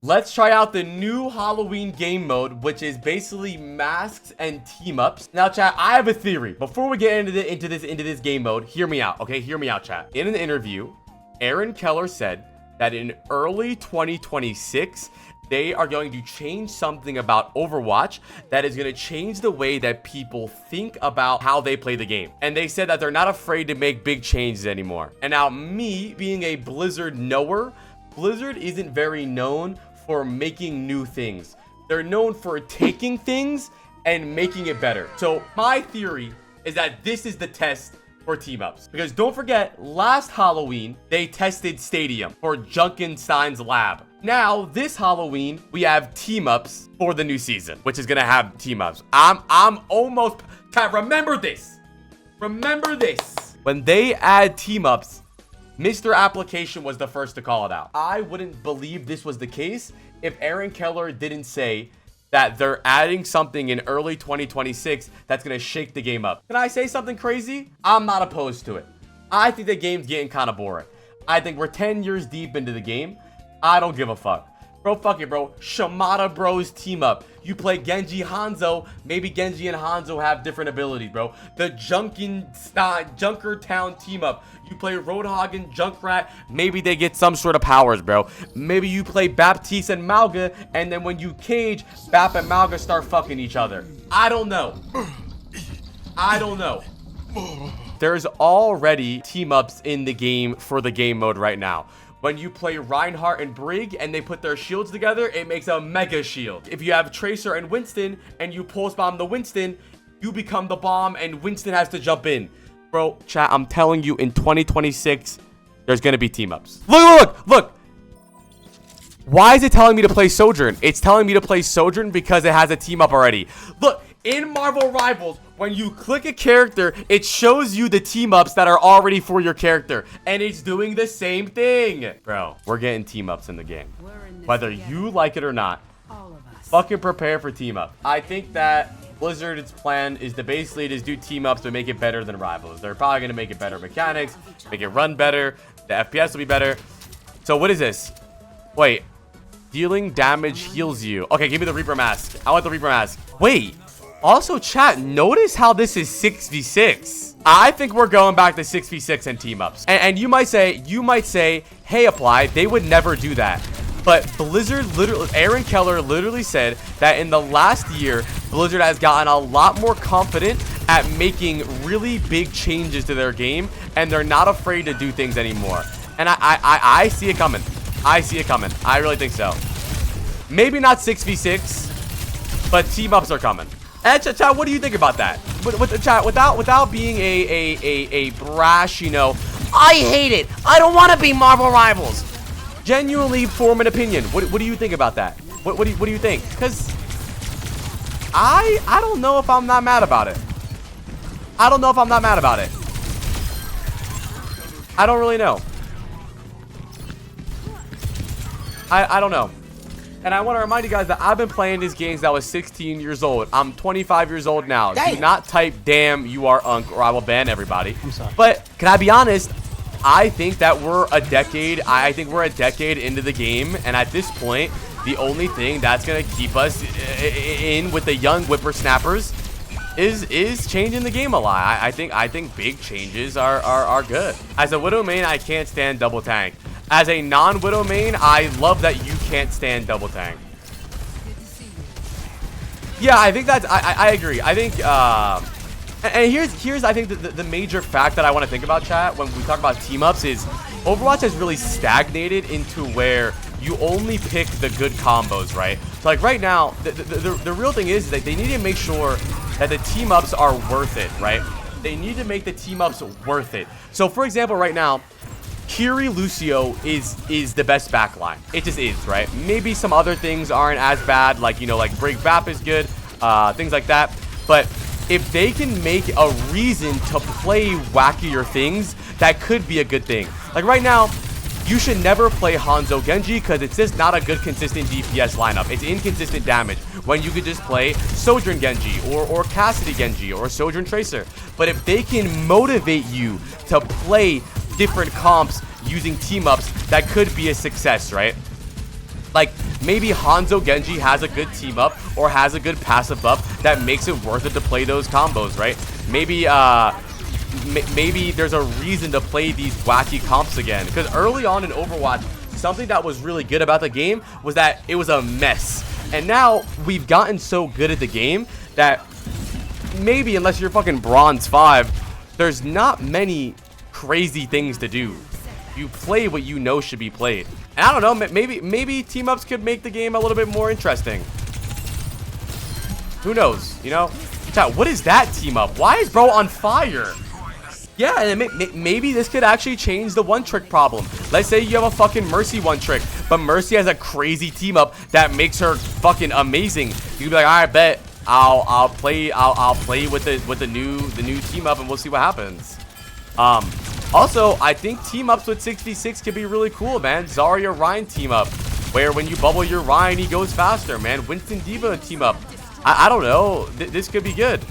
Let's try out the new Halloween game mode, which is basically masks and team ups. Now, chat, I have a theory. Before we get into this game mode, hear me out, okay? Hear me out, chat. In an interview, Aaron Keller said that in early 2026, they are going to change something about Overwatch that is going to change the way that people think about how they play the game. And they said that they're not afraid to make big changes anymore. And now, me being a Blizzard knower, Blizzard isn't very known for making new things. They're known for taking things and making it better. So my theory is that this is the test for team ups, because don't forget, last Halloween they tested Stadium for Junkenstein's lab. Now this Halloween we have team ups for the new season, which is gonna have team ups. I'm almost, remember this when they add team ups, Mr. Application was the first to call it out. I wouldn't believe this was the case if Aaron Keller didn't say that they're adding something in early 2026 that's going to shake the game up. Can I say something crazy? I'm not opposed to it. I think the game's getting kind of boring. I think we're 10 years deep into the game. I don't give a fuck. Bro, fuck it, bro. Shamada Bros team up. You play Genji Hanzo. Maybe Genji and Hanzo have different abilities, bro. The Junkertown team up. You play Roadhog and Junkrat. Maybe they get some sort of powers, bro. Maybe you play Baptiste and Malga, and then when you cage, Bap and Malga start fucking each other. I don't know. There's already team ups in the game for the game mode right now. When you play Reinhardt and Brig and they put their shields together, it makes a mega shield. If you have Tracer and Winston and you pulse bomb the Winston, you become the bomb and Winston has to jump in. Bro, chat, I'm telling you, in 2026, there's going to be team ups. Look. Why is it telling me to play Sojourn? It's telling me to play Sojourn because it has a team up already. Look, in Marvel Rivals, when you click a character, it shows you the team ups that are already for your character. And it's doing the same thing. Bro, we're getting team ups in the game. Whether you like it or not, fucking prepare for team up. I think that Blizzard's plan is to basically just do team ups to make it better than Rivals. They're probably going to make it better mechanics, make it run better. The FPS will be better. So what is this? Wait. Dealing damage heals you. Okay, give me the Reaper Mask. I want the Reaper Mask. Wait. Also, chat, notice how this is 6v6. I think we're going back to 6v6 and team ups. And you might say, hey, Apply, they would never do that. But Blizzard literally, Aaron Keller literally said that in the last year, Blizzard has gotten a lot more confident at making really big changes to their game, and they're not afraid to do things anymore. And I see it coming. I see it coming. I really think so. Maybe not 6v6, but team ups are coming. And chat, what do you think about that? Chat, without being a brash, you know, I hate it. I don't want to be Marvel Rivals. Genuinely form an opinion. What do you think about that? What do you think? Because I don't know if I'm not mad about it. I don't know if I'm not mad about it. I don't really know. I don't know. And I want to remind you guys that I've been playing these games that I was 16 years old. I'm 25 years old now. Dang. Do not type damn you are unk or I will ban everybody. I'm sorry. But can I be honest? I think that we're a decade. I think we're a decade into the game, and at this point, the only thing that's gonna keep us in with the young whippersnappers is changing the game a lot. I think big changes are good. As a Widow main, I can't stand double tank. As a non-Widow main, I love that you can't stand double tank. Yeah, I think that's I agree. I think and here's I think the major fact that I want to think about, chat, when we talk about team ups is Overwatch has really stagnated into where you only pick the good combos, right? So like right now, the real thing is that they need to make sure that the team ups are worth it, right? They need to make the team ups worth it. So for example, right now, Kiri Lucio is the best backline. It just is, right? Maybe some other things aren't as bad, like, you know, like Brig Bap is good, things like that. But if they can make a reason to play wackier things, that could be a good thing. Like right now, you should never play Hanzo Genji because it's just not a good consistent DPS lineup. It's inconsistent damage when you could just play Sojourn Genji or Cassidy Genji or Sojourn Tracer. But if they can motivate you to play different comps using team ups, that could be a success, right? Like, maybe Hanzo Genji has a good team up or has a good passive buff that makes it worth it to play those combos, right? Maybe, maybe there's a reason to play these wacky comps again. Because early on in Overwatch, something that was really good about the game was that it was a mess. And now we've gotten so good at the game that maybe, unless you're fucking bronze 5, there's not many crazy things to do. You play what you know should be played. And I don't know, maybe team ups could make the game a little bit more interesting. Who knows, you know? Chat, what is that team up? Why is bro on fire? Yeah, and maybe this could actually change the one-trick problem. Let's say you have a fucking Mercy one-trick, but Mercy has a crazy team up that makes her fucking amazing. You can be like, all right, bet I'll play with the new team up, and we'll see what happens. Also, I think team ups with 66 could be really cool, man. Zarya Ryan team up, where when you bubble your Ryan, he goes faster, man. Winston Diva team up. I don't know. This could be good.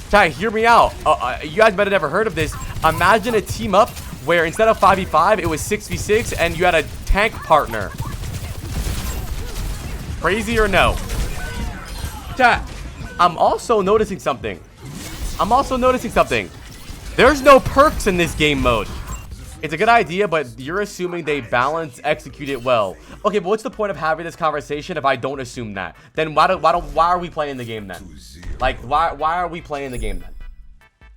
Chat, hear me out. You guys might have never heard of this. Imagine a team up where instead of 5v5, it was 6v6, and you had a tank partner. Crazy or no? Chat, I'm also noticing something. There's no perks in this game mode. It's a good idea, but you're assuming they balance, execute it well. Okay, but what's the point of having this conversation if I don't assume that? Then why are we playing the game then? Like, why are we playing the game then?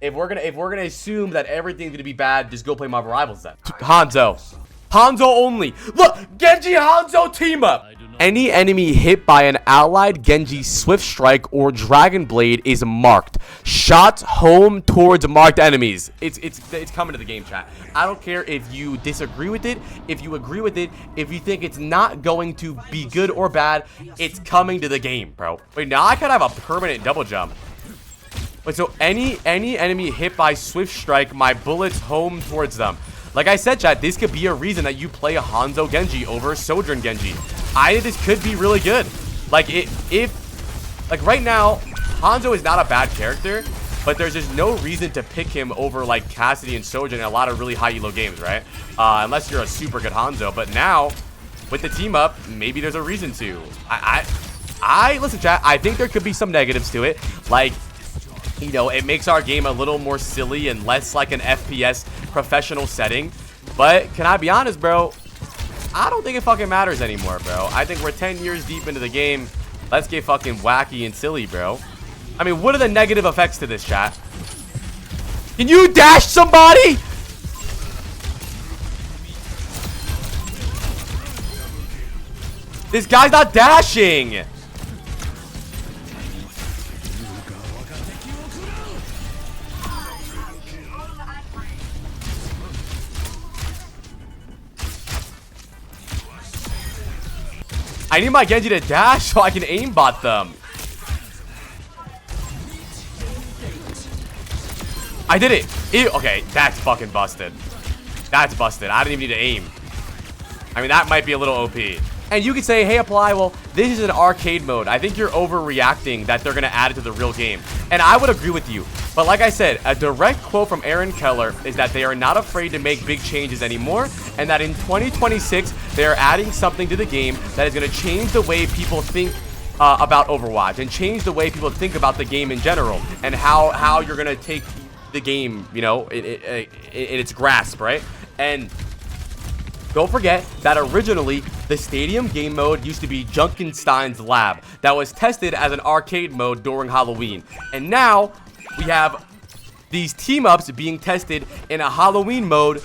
If we're gonna assume that everything's gonna be bad, just go play Marvel Rivals then. Hanzo only. Look, Genji Hanzo team up. Any enemy hit by an allied Genji Swift Strike or Dragon Blade is marked. Shots home towards marked enemies. It's coming to the game, chat. I don't care if you disagree with it, if you agree with it, if you think it's not going to be good or bad, it's coming to the game, bro. Wait, now I kind of have a permanent double jump. Wait, so any enemy hit by Swift Strike, my bullets home towards them. Like I said, chat, this could be a reason that you play a Hanzo Genji over Sojourn Genji. I think this could be really good. Like, like right now, Hanzo is not a bad character, but there's just no reason to pick him over like Cassidy and Sojourn in a lot of really high elo games, right? Unless you're a super good Hanzo. But now, with the team up, maybe there's a reason to. Listen, chat, I think there could be some negatives to it. Like, you know, it makes our game a little more silly and less like an FPS professional setting. But can I be honest, bro? I don't think it fucking matters anymore, bro. I think we're 10 years deep into the game. Let's get fucking wacky and silly, bro. I mean, what are the negative effects to this, chat? Can you dash somebody? This guy's not dashing. I need my Genji to dash so I can aimbot them. I did it. Ew. Okay, that's fucking busted. That's busted. I didn't even need to aim. I mean, that might be a little OP. And you could say, hey, Apply, well, this is an arcade mode. I think you're overreacting that they're going to add it to the real game. And I would agree with you. But like I said, a direct quote from Aaron Keller is that they are not afraid to make big changes anymore, and that in 2026, they are adding something to the game that is going to change the way people think about Overwatch and change the way people think about the game in general and how you're going to take the game, you know, in its grasp, right? And don't forget that originally, the Stadium game mode used to be Junkenstein's Lab that was tested as an arcade mode during Halloween. And now, we have these team-ups being tested in a Halloween mode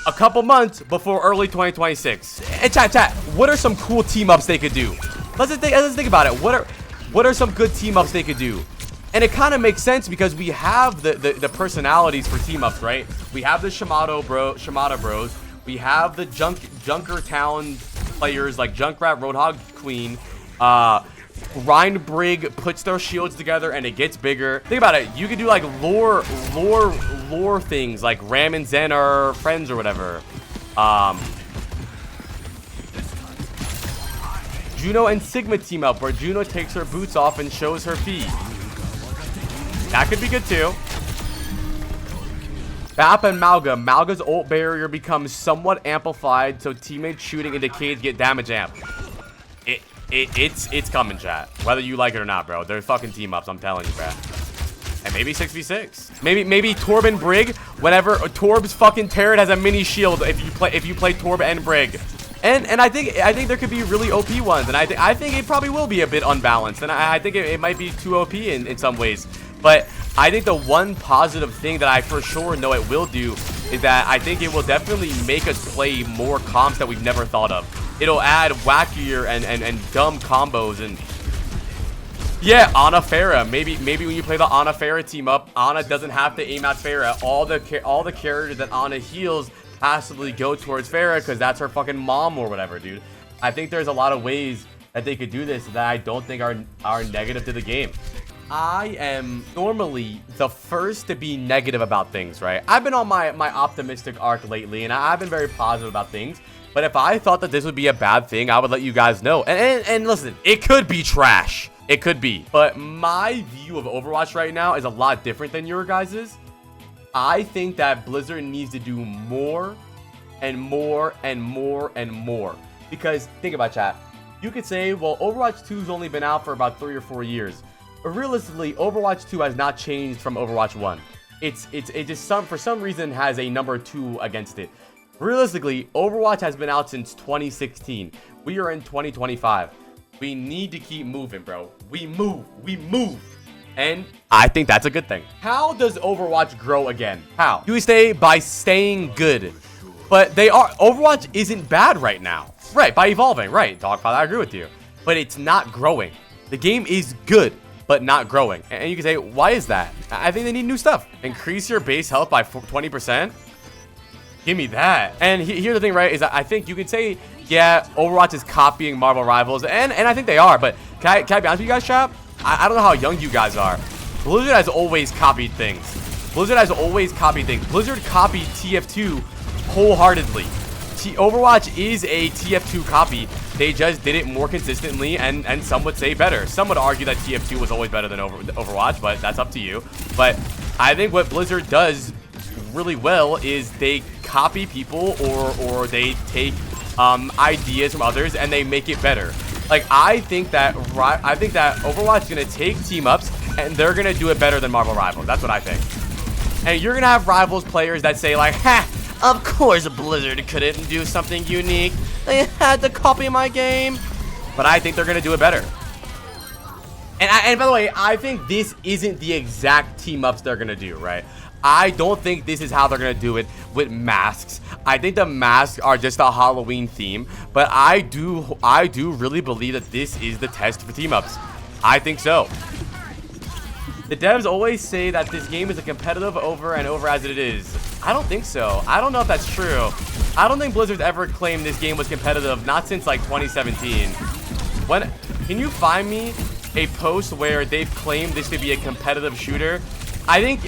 a couple months before early 2026. And chat, what are some cool team-ups they could do? Let's think about it. What are some good team-ups they could do? And it kind of makes sense because we have the personalities for team-ups, right? We have the Shimada Bros. We have the Junkertown players like Junkrat, Roadhog, Queen. Rhine Brig puts their shields together and it gets bigger. Think about it. You could do like lore things like Ram and Zen are friends or whatever. Juno and Sigma team up where Juno takes her boots off and shows her feet. That could be good too. Bap and Malga. Malga's ult barrier becomes somewhat amplified, so teammates shooting into Cades get damage amp. It's coming, chat. Whether you like it or not, bro. They're fucking team ups. I'm telling you, bro. And maybe 6v6. Maybe Torb and Brig. Whenever Torb's fucking turret has a mini shield. If you play Torb and Brig. And I think there could be really OP ones. And I think it probably will be a bit unbalanced. And I think it might be too OP in some ways. But I think the one positive thing that I for sure know it will do is that I think it will definitely make us play more comps that we've never thought of. It'll add wackier and dumb combos. And yeah, Ana Pharah. Maybe when you play the Ana Pharah team up, Ana doesn't have to aim at Pharah. All the characters that Ana heals passively go towards Pharah because that's her fucking mom or whatever, dude. I think there's a lot of ways that they could do this that I don't think are negative to the game. I am normally the first to be negative about things, right? I've been on my optimistic arc lately, and I've been very positive about things. But if I thought that this would be a bad thing, I would let you guys know. And listen, it could be trash. It could be. But my view of Overwatch right now is a lot different than your guys's. I think that Blizzard needs to do more and more and more and more. Because think about chat. You could say, well, Overwatch 2's only been out for about 3 or 4 years. But realistically, Overwatch 2 has not changed from Overwatch 1. It just for some reason has a number 2 against it. Realistically, Overwatch has been out since 2016. We are in 2025. We need to keep moving, bro. We move. And I think that's a good thing. How does Overwatch grow again? How? You say by staying good. But Overwatch isn't bad right now. Right, by evolving. Right, Dogpile, I agree with you. But it's not growing. The game is good, but not growing. And you can say, why is that? I think they need new stuff. Increase your base health by 20%. Give me that. And here's the thing, right, is that I think you can say, yeah, Overwatch is copying Marvel Rivals, and I think they are, but can I be honest with you guys, chap? I don't know how young you guys are. Blizzard has always copied things. Blizzard copied TF2 wholeheartedly. Overwatch is a TF2 copy. They just did it more consistently, and some would say better. Some would argue that TF2 was always better than Overwatch, but that's up to you. But I think what Blizzard does really well is they copy people or they take ideas from others and they make it better. Like I think that Overwatch is gonna take team ups and they're gonna do it better than Marvel Rivals. That's what I think. And you're gonna have Rivals players that say like, ha, of course Blizzard couldn't do something unique. They had to copy my game. But I think they're gonna do it better. And by the way, I think this isn't the exact team ups they're gonna do, right? I don't think this is how they're gonna do it with masks. I think the masks are just a Halloween theme, but I do really believe that this is the test for team ups. I think so. The devs always say that this game is a competitive over and over as it is. I don't think so. I don't know if that's true. I don't think Blizzard's ever claimed this game was competitive, not since like 2017. Can you find me a post where they've claimed this to be a competitive shooter? I think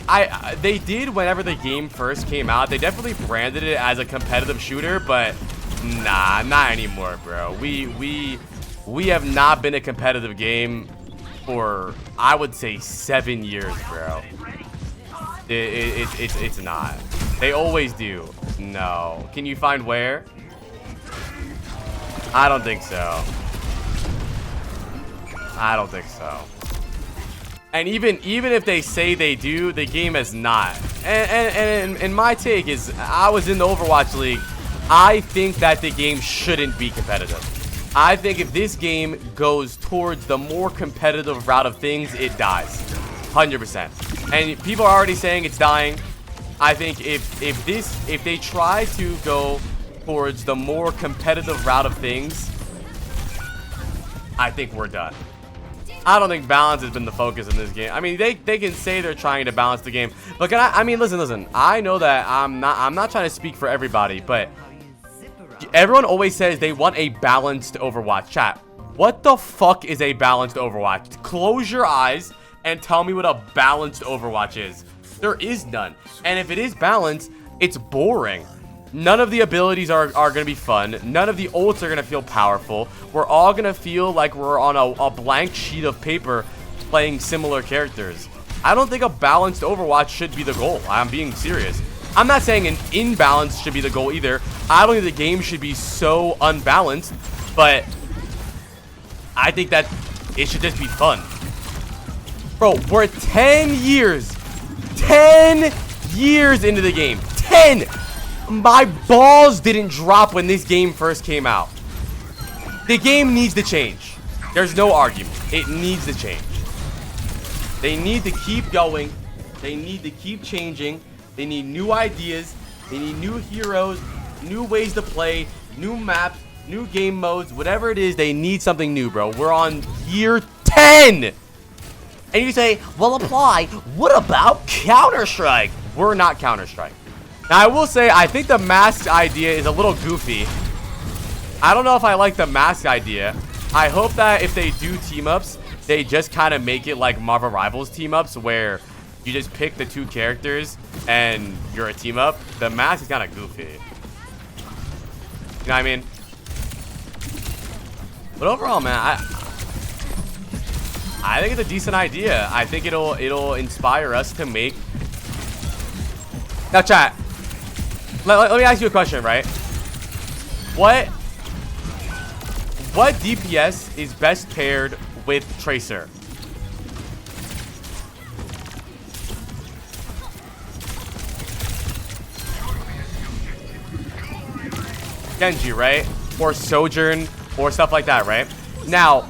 they did whenever the game first came out. They definitely branded it as a competitive shooter, but nah, not anymore, bro. We have not been a competitive game for, I would say, 7 years, bro. It's not. They always do. No. Can you find where? I don't think so. I don't think so. And even if they say they do, the game is not. And my take is, I was in the Overwatch League. I think that the game shouldn't be competitive. I think if this game goes towards the more competitive route of things, it dies. 100%. And people are already saying it's dying. I think if they try to go towards the more competitive route of things, I think we're done. I don't think balance has been the focus in this game. I mean, they can say they're trying to balance the game, but I mean, listen. I know that I'm not trying to speak for everybody, but everyone always says they want a balanced Overwatch. Chat, what the fuck is a balanced Overwatch? Close your eyes and tell me what a balanced Overwatch is. There is none. And if it is balanced, it's boring. None of the abilities are going to be fun. None of the ults are going to feel powerful. We're all going to feel like we're on a blank sheet of paper playing similar characters. I don't think a balanced Overwatch should be the goal. I'm being serious. I'm not saying an imbalance should be the goal either. I don't think the game should be so unbalanced, but I think that it should just be fun. Bro, we're 10 years into the game. 10! My balls didn't drop when this game first came out. The game needs to change. There's no argument. It needs to change. They need to keep going. They need to keep changing. They need new ideas. They need new heroes, new ways to play, new maps, new game modes, whatever it is. They need something new, bro. We're on year 10. And you say, well, apply. What about Counter-Strike? We're not Counter-Strike. Now, I will say, I think the mask idea is a little goofy. I don't know if I like the mask idea. I hope that if they do team-ups, they just kind of make it like Marvel Rivals team-ups where you just pick the 2 characters and you're a team-up. The mask is kind of goofy. You know what I mean? But overall, man, I think it's a decent idea. I think it'll inspire us to make. Now, chat. Let me ask you a question, right? What DPS is best paired with Tracer? Genji, right? Or Sojourn, or stuff like that, right? Now,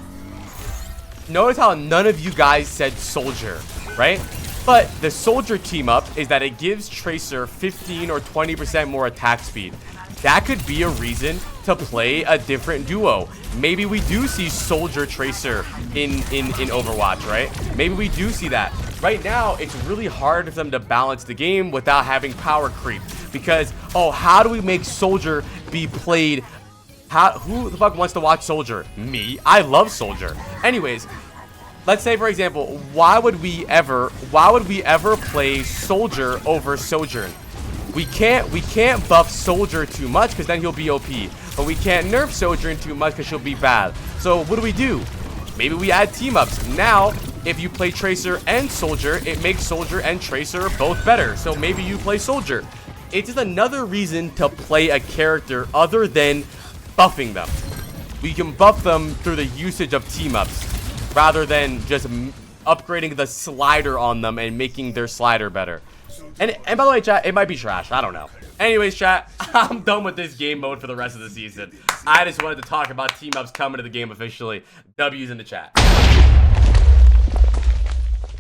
notice how none of you guys said Soldier, right? But the Soldier team up is that it gives Tracer 15 or 20% more attack speed. That could be a reason to play a different duo. Maybe we do see Soldier Tracer in Overwatch, right? Maybe we do see that. Right now, it's really hard for them to balance the game without having power creep. Because, oh, how do we make Soldier be played? Who the fuck wants to watch Soldier? Me. I love Soldier. Anyways, let's say, for example, why would we ever play Soldier over Sojourn? We can't buff Soldier too much because then he'll be OP. But we can't nerf Sojourn too much because she'll be bad. So what do? Maybe we add team-ups. Now, if you play Tracer and Soldier, it makes Soldier and Tracer both better. So maybe you play Soldier. It's just another reason to play a character other than buffing them. We can buff them through the usage of team-ups rather than just upgrading the slider on them and making their slider better. And by the way, chat, it might be trash. I don't know. Anyways, chat, I'm done with this game mode for the rest of the season. I just wanted to talk about team-ups coming to the game officially. W's in the chat.